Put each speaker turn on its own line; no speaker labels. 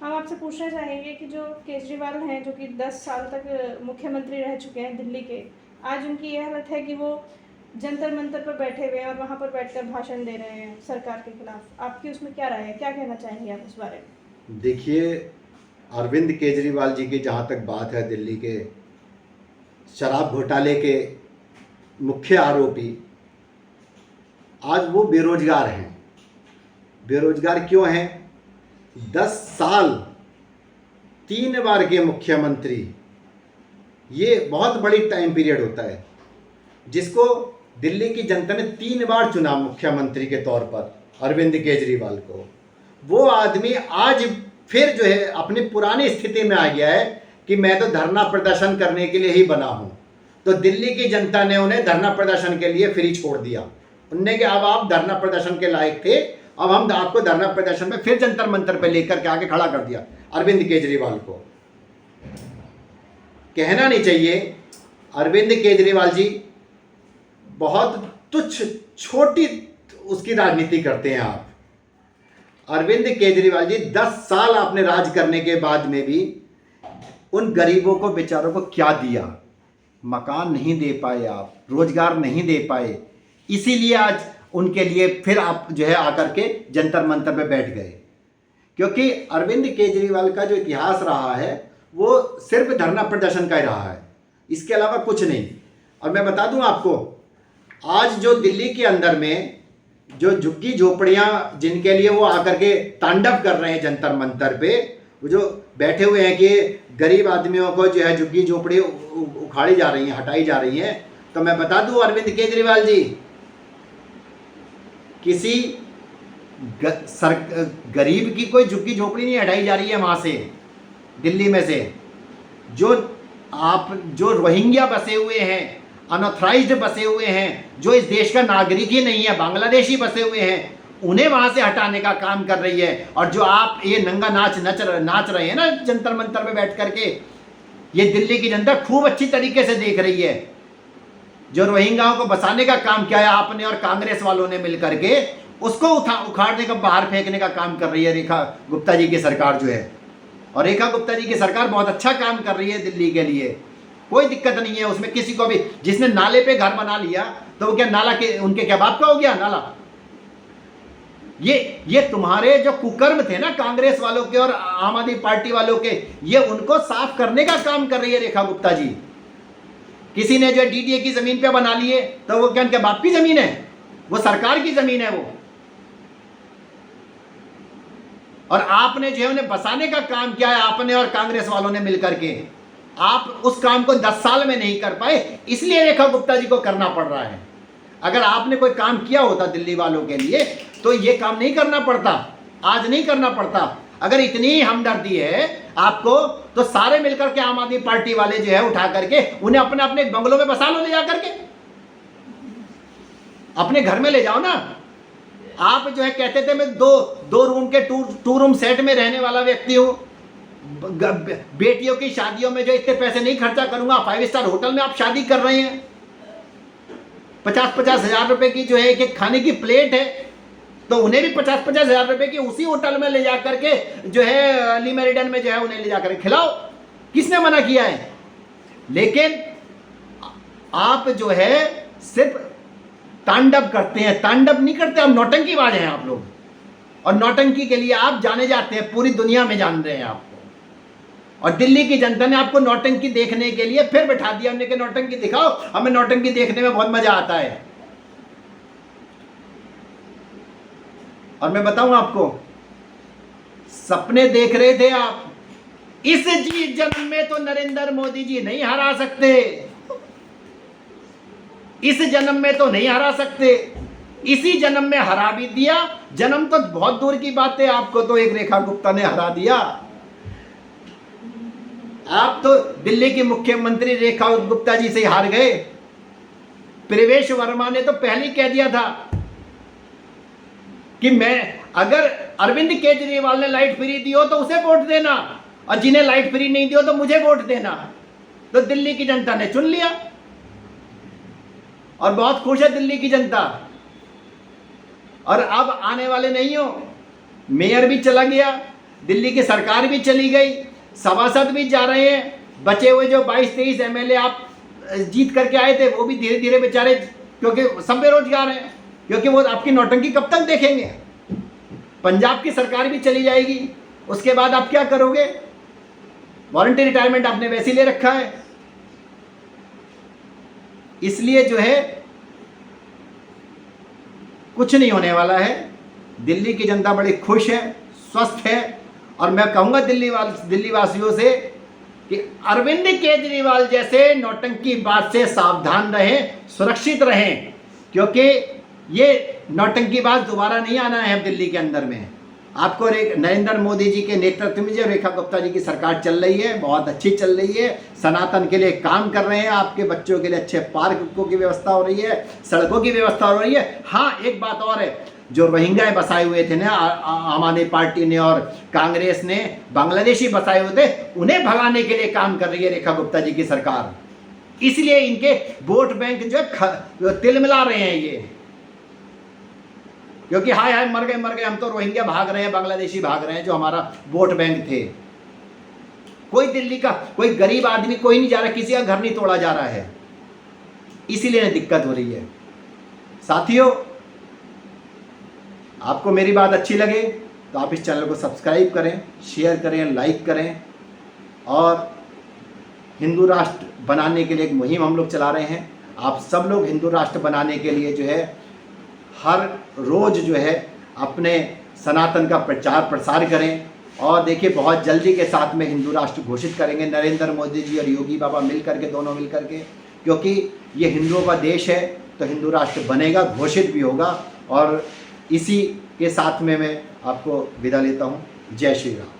हम आपसे पूछना चाहेंगे कि जो केजरीवाल हैं, जो कि 10 साल तक मुख्यमंत्री रह चुके हैं दिल्ली के, आज उनकी ये हालत है कि वो जंतर मंतर पर बैठे हुए हैं और वहाँ पर बैठकर भाषण दे रहे हैं सरकार के खिलाफ। आपकी उसमें क्या राय है, क्या कहना चाहेंगे आप इस बारे में?
देखिए, अरविंद केजरीवाल जी की जहाँ तक बात है, दिल्ली के शराब घोटाले के मुख्य आरोपी, आज वो बेरोजगार हैं। बेरोजगार क्यों हैं? 10 साल 3 बार के मुख्यमंत्री, ये बहुत बड़ी टाइम पीरियड होता है, जिसको दिल्ली की जनता ने 3 बार चुना मुख्यमंत्री के तौर पर अरविंद केजरीवाल को। वो आदमी आज फिर जो है अपनी पुरानी स्थिति में आ गया है कि मैं तो धरना प्रदर्शन करने के लिए ही बना हूँ। तो दिल्ली की जनता ने उन्हें धरना प्रदर्शन के लिए फ्री छोड़ दिया। उनने कि अब आप धरना प्रदर्शन के लायक थे, अब हम आपको धरना प्रदर्शन में फिर जंतर मंतर पे लेकर के आगे खड़ा कर दिया अरविंद केजरीवाल को। कहना नहीं चाहिए, अरविंद केजरीवाल जी बहुत तुच्छ छोटी उसकी राजनीति करते हैं आप। अरविंद केजरीवाल जी 10 साल आपने राज करने के बाद में भी उन गरीबों को, बेचारों को क्या दिया? मकान नहीं दे पाए आप, रोजगार नहीं दे पाए, इसीलिए आज उनके लिए फिर आप जो है आकर के जंतर मंतर पे बैठ गए। क्योंकि अरविंद केजरीवाल का जो इतिहास रहा है वो सिर्फ धरना प्रदर्शन का ही रहा है, इसके अलावा कुछ नहीं। और मैं बता दूं आपको, आज जो दिल्ली के अंदर में जो झुग्गी झोपड़ियां जिनके लिए वो आकर के तांडव कर रहे हैं जंतर मंतर पे, वो जो बैठे हुए हैं कि गरीब आदमियों को जो है झुग्गी झोपड़ी उखाड़ी जा रही हैं, हटाई जा रही हैं, तो मैं बता दूं अरविंद केजरीवाल जी, किसी गरीब की कोई झुग्गी झोपड़ी नहीं हटाई जा रही है वहां से, दिल्ली में से। जो रोहिंग्या बसे हुए हैं, अनऑथराइज्ड बसे हुए हैं, जो इस देश का नागरिक ही नहीं है, बांग्लादेशी बसे हुए हैं, उन्हें वहां से हटाने का काम कर रही है। और जो आप ये नंगा नाच रहे हैं ना जंतर मंतर में बैठ करके, ये दिल्ली की जनता खूब अच्छी तरीके से देख रही है। जो रोहिंग्याओं को बसाने का काम किया है आपने और कांग्रेस वालों ने मिलकर के, उसको उखाड़ने का, बाहर फेंकने का काम कर रही है रेखा गुप्ता जी की सरकार जो है। और रेखा गुप्ता जी की सरकार बहुत अच्छा काम कर रही है दिल्ली के लिए, कोई दिक्कत नहीं है उसमें किसी को भी। जिसने नाले पे घर बना लिया तो वो क्या नाला के उनके क्या बाप का हो गया नाला? ये तुम्हारे जो कुकर्म थे ना कांग्रेस वालों के और आम आदमी पार्टी वालों के, ये उनको साफ करने का काम कर रही है रेखा गुप्ता जी। किसी ने जो डीडीए की जमीन पे बना लिए तो वो क्या उनके बाप की जमीन है? वो सरकार की जमीन है वो। और आपने जो है उन्हें बसाने का काम किया है, आपने और कांग्रेस वालों ने मिलकर के। आप उस काम को 10 साल में नहीं कर पाए, इसलिए रेखा गुप्ता जी को करना पड़ रहा है। अगर आपने कोई काम किया होता दिल्ली वालों के लिए तो ये काम नहीं करना पड़ता, आज नहीं करना पड़ता। अगर इतनी हमदर्दी है आपको तो सारे मिलकर के आम आदमी पार्टी वाले जो है उठा करके उन्हें अपने अपने बंगलों में बसा लो, ले जा करके अपने घर में ले जाओ ना। आप जो है कहते थे मैं दो रूम के टू रूम सेट में रहने वाला व्यक्ति हूं, बेटियों की शादियों में जो इतने पैसे नहीं खर्चा करूंगा। 5 स्टार होटल में आप शादी कर रहे हैं, 50-50 हजार रुपए की जो है एक खाने की प्लेट है, तो उन्हें भी 50-50 हजार रुपए की उसी होटल में ले जाकर के जो है ली मेरिडन में जो है उन्हें ले जाकर खिलाओ। किसने मना किया है? लेकिन आप जो है सिर्फ तांडव करते हैं, तांडव नहीं करते, आप नौटंकीबाज हैं आप लोग। और नौटंकी के लिए आप जाने जाते हैं, पूरी दुनिया में जान रहे हैं आपको। और दिल्ली की जनता ने आपको नौटंकी देखने के लिए फिर बैठा दिया, हमने कहा नौटंकी दिखाओ, हमें नौटंकी देखने में बहुत मजा आता है। और मैं बताऊं आपको, सपने देख रहे थे आप, इस जन्म में तो नरेंद्र मोदी जी नहीं हरा सकते, इस जन्म में तो नहीं हरा सकते, इसी जन्म में हरा भी दिया। जन्म तो बहुत दूर की बात है, आपको तो एक रेखा गुप्ता ने हरा दिया। आप तो दिल्ली की मुख्यमंत्री रेखा गुप्ता जी से हार गए। प्रवेश वर्मा ने तो पहले ही कह दिया था कि मैं, अगर अरविंद केजरीवाल ने लाइट फ्री दी हो तो उसे वोट देना, और जिन्हें लाइट फ्री नहीं दी हो तो मुझे वोट देना। तो दिल्ली की जनता ने चुन लिया और बहुत खुश है दिल्ली की जनता। और अब आने वाले नहीं हो, मेयर भी चला गया, दिल्ली की सरकार भी चली गई, सभासद भी जा रहे हैं, बचे हुए जो 22-23 एमएलए आप जीत करके आए थे वो भी धीरे धीरे बेचारे, क्योंकि सब बेरोजगार हैं, क्योंकि वो आपकी नौटंकी कब तक देखेंगे। पंजाब की सरकार भी चली जाएगी, उसके बाद आप क्या करोगे? वॉलंटरी रिटायरमेंट आपने वैसे ही ले रखा है। इसलिए जो है कुछ नहीं होने वाला है। दिल्ली की जनता बड़ी खुश है, स्वस्थ है, और मैं कहूँगा दिल्ली वासियों से कि अरविंद केजरीवाल जैसे नौटंकीबाज से सावधान रहें, सुरक्षित रहें, क्योंकि ये नौटंकीबाज दोबारा नहीं आना है अब दिल्ली के अंदर में। आपको नरेंद्र मोदी जी के नेतृत्व में जो रेखा गुप्ता जी की सरकार चल रही है, बहुत अच्छी चल रही है, सनातन के लिए काम कर रहे हैं, आपके बच्चों के लिए अच्छे पार्कों की व्यवस्था हो रही है, सड़कों की व्यवस्था हो रही है। हाँ, एक बात और है, जो रोहिंग्या बसाए हुए थे ना आम आदमी पार्टी ने और कांग्रेस ने, बांग्लादेशी बसाए हुए थे, उन्हें भगाने के लिए काम कर रही है रेखा गुप्ता जी की सरकार। इसलिए इनके वोट बैंक जो तिलमिला रहे हैं ये, क्योंकि हाय हाय मर गए हम तो, रोहिंग्या भाग रहे हैं, बांग्लादेशी भाग रहे हैं जो हमारा वोट बैंक थे। कोई दिल्ली का कोई गरीब आदमी कोई नहीं जा रहा, किसी का घर नहीं तोड़ा जा रहा है, इसीलिए दिक्कत हो रही है। साथियों, आपको मेरी बात अच्छी लगे तो आप इस चैनल को सब्सक्राइब करें, शेयर करें, लाइक करें, और हिंदू राष्ट्र बनाने के लिए एक मुहिम हम लोग चला रहे हैं। आप सब लोग हिंदू राष्ट्र बनाने के लिए जो है हर रोज़ जो है अपने सनातन का प्रचार प्रसार करें, और देखिए बहुत जल्दी के साथ में हिंदू राष्ट्र घोषित करेंगे नरेंद्र मोदी जी और योगी बाबा मिल करके, दोनों मिल करके, क्योंकि ये हिंदुओं का देश है तो हिंदू राष्ट्र बनेगा, घोषित भी होगा। और इसी के साथ में मैं आपको विदा लेता हूँ। जय श्री राम।